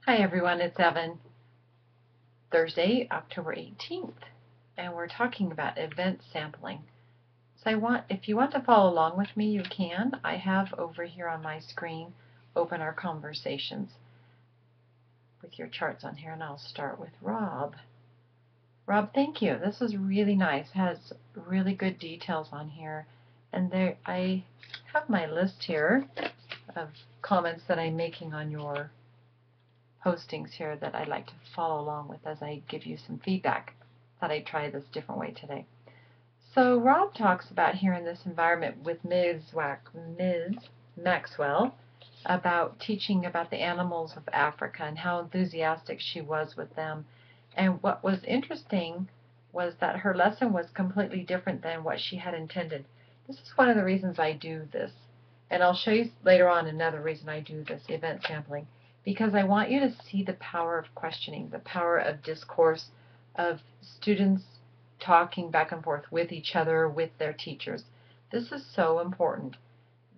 Hi everyone, it's Evan. Thursday, October 18th, and we're talking about event sampling. So if you want to follow along with me, you can. I have over here on my screen open our conversations with your charts on here, and I'll start with Rob. Rob, thank you. This is really nice. It has really good details on here, and I have my list here of comments that I'm making on your postings here that I'd like to follow along with as I give you some feedback. Thought I'd try this different way today. So Rob talks about here in this environment with Ms. Maxwell about teaching about the animals of Africa and how enthusiastic she was with them. And what was interesting was that her lesson was completely different than what she had intended. This is one of the reasons I do this. And I'll show you later on another reason I do this, event sampling. Because I want you to see the power of questioning, the power of discourse, of students talking back and forth with each other, with their teachers. This is so important,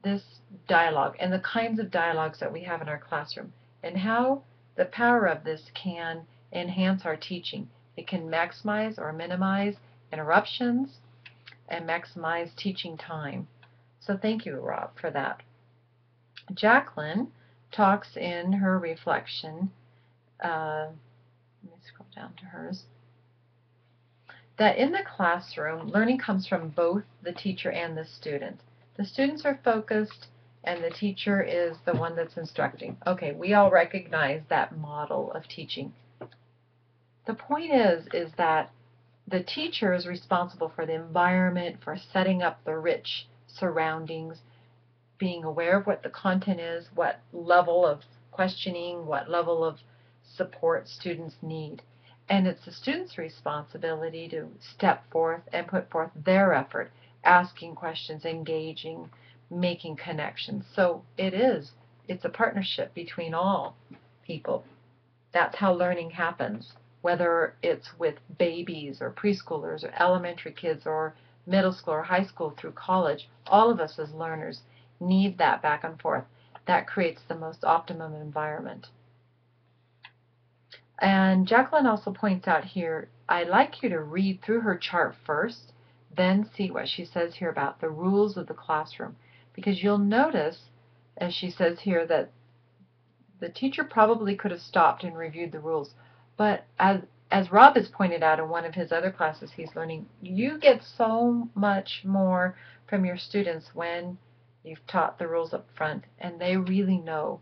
this dialogue, and the kinds of dialogues that we have in our classroom, and how the power of this can enhance our teaching. It can maximize or minimize interruptions and maximize teaching time. So thank you, Rob, for that. Jacqueline talks in her reflection, let me scroll down to hers, that in the classroom, learning comes from both the teacher and the student. The students are focused and the teacher is the one that's instructing. Okay, we all recognize that model of teaching. The point is that the teacher is responsible for the environment, for setting up the rich surroundings, being aware of what the content is, what level of questioning, what level of support students need. And it's the student's responsibility to step forth and put forth their effort, asking questions, engaging, making connections. So it's a partnership between all people. That's how learning happens, whether it's with babies or preschoolers or elementary kids or middle school or high school through college. All of us as learners need that back and forth. That creates the most optimum environment. And Jacqueline also points out here, I'd like you to read through her chart first, then see what she says here about the rules of the classroom. Because you'll notice, as she says here, that the teacher probably could have stopped and reviewed the rules. But as Rob has pointed out in one of his other classes he's learning, you get so much more from your students when you've taught the rules up front, and they really know.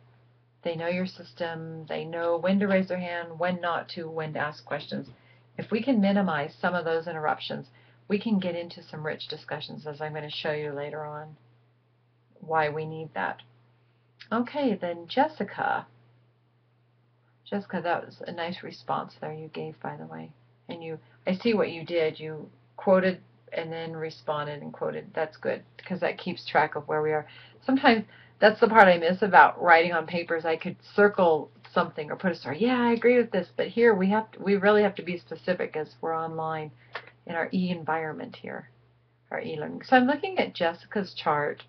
They know your system. They know when to raise their hand, when not to, when to ask questions. If we can minimize some of those interruptions, we can get into some rich discussions, as I'm going to show you later on why we need that. Okay, then Jessica. Jessica, that was a nice response there you gave, by the way. And I see what you did. You quoted and then responded and quoted. That's good, because that keeps track of where we are. Sometimes that's the part I miss about writing on papers. I could circle something or put a star. Yeah, I agree with this, but here we really have to be specific as we're online in our e-environment here, our e-learning. So I'm looking at Jessica's chart,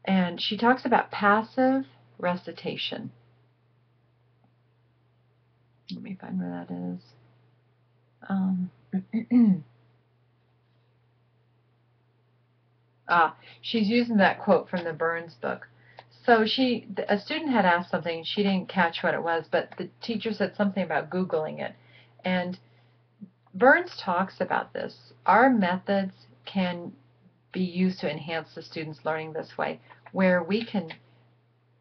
and she talks about passive recitation. Let me find where that is. She's using that quote from the Burns book. So a student had asked something, she didn't catch what it was, but the teacher said something about Googling it. And Burns talks about this. Our methods can be used to enhance the students' learning this way, where we can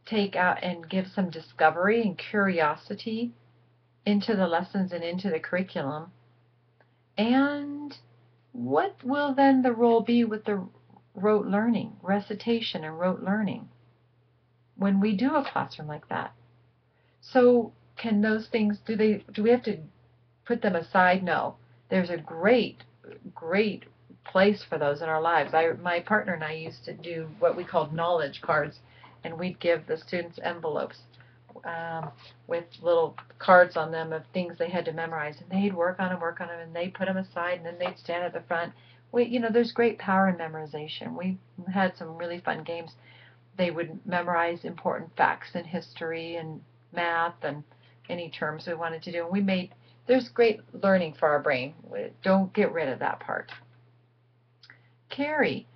take out and give some discovery and curiosity into the lessons and into the curriculum. And what will then the role be with the rote learning, recitation and rote learning, when we do a classroom like that? So can those things, do we have to put them aside? No. There's a great place for those in our lives. My partner and I used to do what we called knowledge cards, and we'd give the students envelopes with little cards on them of things they had to memorize, and they'd work on them, and they'd put them aside, and then they'd stand at the front. There's great power in memorization. We had some really fun games. They would memorize important facts in history and math and any terms we wanted to do. And there's great learning for our brain. Don't get rid of that part. Carrie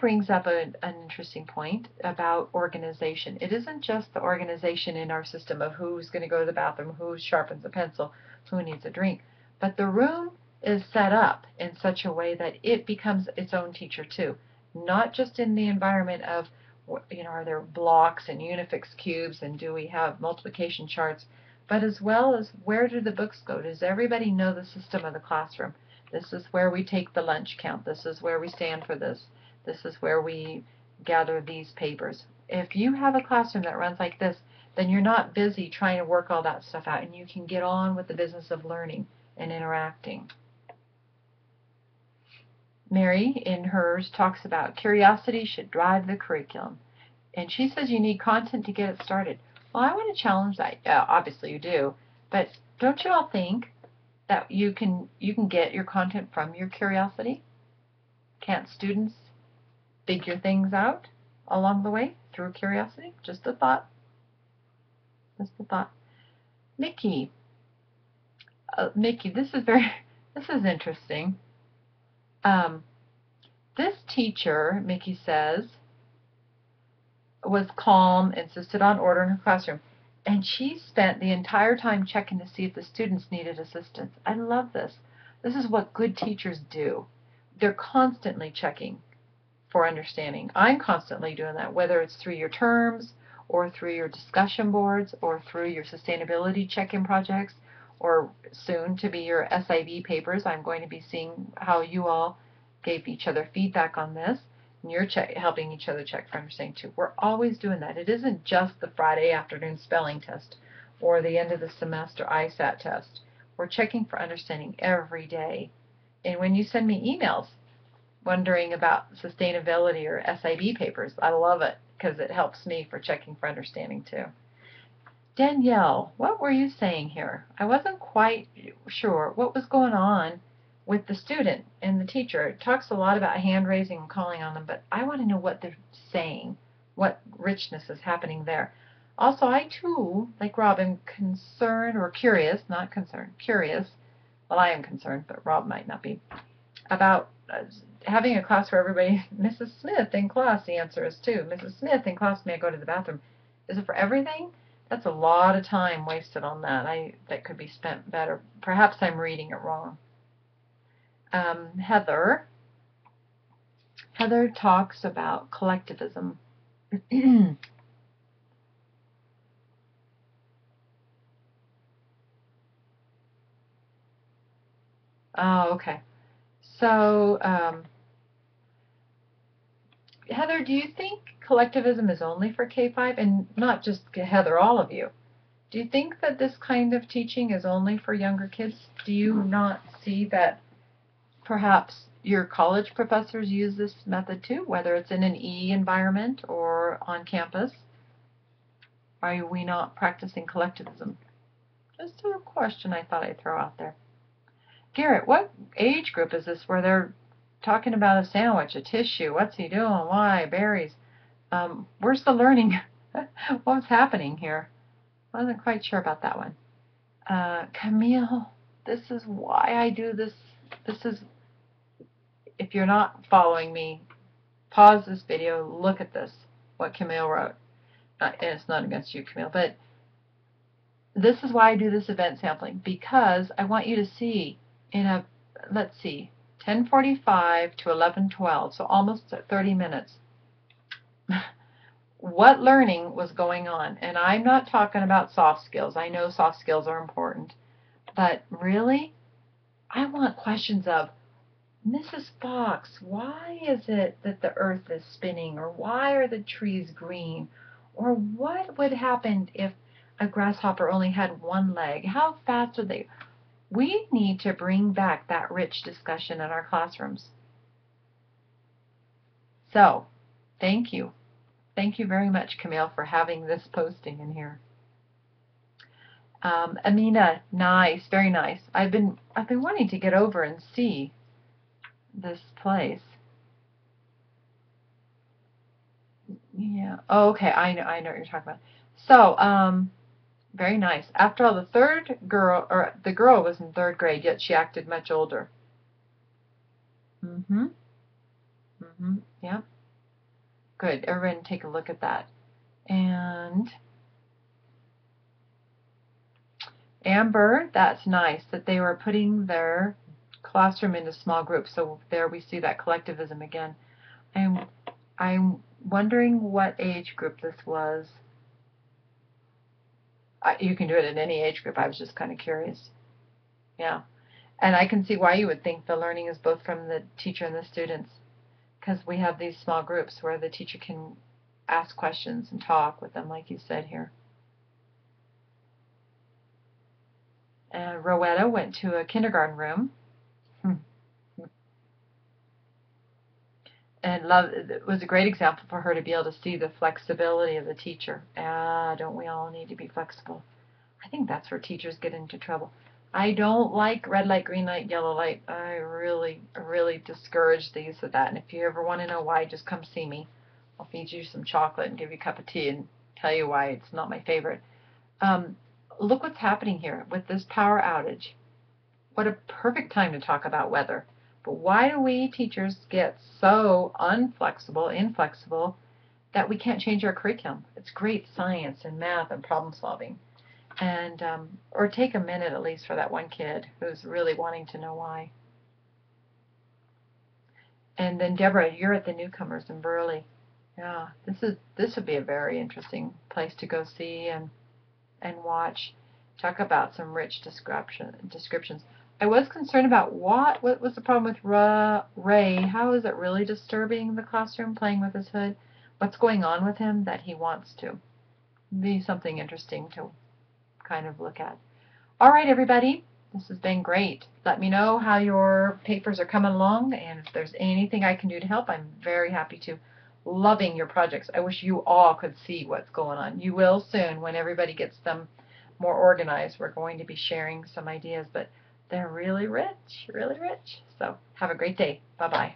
brings up an interesting point about organization. It isn't just the organization in our system of who's going to go to the bathroom, who sharpens a pencil, who needs a drink, but the room is set up in such a way that it becomes its own teacher too. Not just in the environment of, are there blocks and Unifix cubes and do we have multiplication charts, but as well as where do the books go? Does everybody know the system of the classroom? This is where we take the lunch count. This is where we stand for this. This is where we gather these papers. If you have a classroom that runs like this, then you're not busy trying to work all that stuff out, and you can get on with the business of learning and interacting. Mary, in hers, talks about curiosity should drive the curriculum. And she says you need content to get it started. Well, I want to challenge that. Yeah, obviously you do. But don't you all think that you can get your content from your curiosity? Can't students figure things out along the way through curiosity? Just a thought. Just a thought. Mickey, this is interesting. This teacher, Mickey says, was calm, insisted on order in her classroom, and she spent the entire time checking to see if the students needed assistance. I love this. This is what good teachers do. They're constantly checking for understanding. I'm constantly doing that, whether it's through your terms or through your discussion boards or through your sustainability check-in projects or soon to be your SIV papers. I'm going to be seeing how you all gave each other feedback on this, and you're helping each other check for understanding too. We're always doing that. It isn't just the Friday afternoon spelling test or the end of the semester ISAT test. We're checking for understanding every day. And when you send me emails wondering about sustainability or SIV papers, I love it because it helps me for checking for understanding too. Danielle, what were you saying here? I wasn't quite sure what was going on with the student and the teacher. It talks a lot about hand raising and calling on them, but I want to know what they're saying, what richness is happening there. Also, I too, like Rob, am concerned or curious, not concerned, curious. Well, I am concerned, but Rob might not be, about having a class where everybody, Mrs. Smith in class, the answer is too. Mrs. Smith in class, may I go to the bathroom? Is it for everything? That's a lot of time wasted on that. That could be spent better. Perhaps I'm reading it wrong. Heather talks about collectivism. Oh, okay. So, Heather, do you think collectivism is only for K-5? And not just Heather, all of you. Do you think that this kind of teaching is only for younger kids? Do you not see that perhaps your college professors use this method too, whether it's in an E environment or on campus? Are we not practicing collectivism? Just a question I thought I'd throw out there. Garrett, what age group is this where they're talking about a sandwich, a tissue? What's he doing? Why? Berries? Where's the learning? What's happening here? I wasn't quite sure about that one. Camille, this is why I do this. This is, if you're not following me, pause this video, look at this, what Camille wrote. And it's not against you, Camille, but this is why I do this event sampling, because I want you to see in a, let's see, 10:45 to 11:12, so almost 30 minutes, what learning was going on. And I'm not talking about soft skills. I know soft skills are important, but really, I want questions of, Mrs. Fox, why is it that the earth is spinning? Or why are the trees green? Or what would happen if a grasshopper only had one leg? How fast would they? We need to bring back that rich discussion in our classrooms. So, thank you. Thank you very much, Camille, for having this posting in here. Amina, nice, very nice. I've been wanting to get over and see this place. Yeah. Oh, okay. I know what you're talking about. So, Very nice. After all, the third girl, or the girl was in third grade, yet she acted much older. Mm-hmm. Mm-hmm. Yeah. Good. Everyone take a look at that. And Amber, that's nice that they were putting their classroom into small groups. So there we see that collectivism again. I'm wondering what age group this was. You can do it in any age group. I was just kind of curious. Yeah. And I can see why you would think the learning is both from the teacher and the students, because we have these small groups where the teacher can ask questions and talk with them, like you said here. And Rowetta went to a kindergarten room. And it was a great example for her to be able to see the flexibility of the teacher. Don't we all need to be flexible? I think that's where teachers get into trouble. I don't like red light, green light, yellow light. I really, really discourage the use of that. And if you ever want to know why, just come see me. I'll feed you some chocolate and give you a cup of tea and tell you why it's not my favorite. Look what's happening here with this power outage. What a perfect time to talk about weather. But why do we teachers get so inflexible, that we can't change our curriculum? It's great science and math and problem solving. And or take a minute at least for that one kid who's really wanting to know why. And then Deborah, you're at the Newcomers in Burley. Yeah, this would be a very interesting place to go see and watch. Talk about some rich descriptions. I was concerned about what was the problem with Ray. How is it really disturbing the classroom, playing with his hood? What's going on with him that he wants to? Be something interesting to kind of look at. All right, everybody. This has been great. Let me know how your papers are coming along, and if there's anything I can do to help, I'm very happy to. Loving your projects. I wish you all could see what's going on. You will soon when everybody gets them more organized. We're going to be sharing some ideas, but they're really rich, really rich. So have a great day. Bye-bye.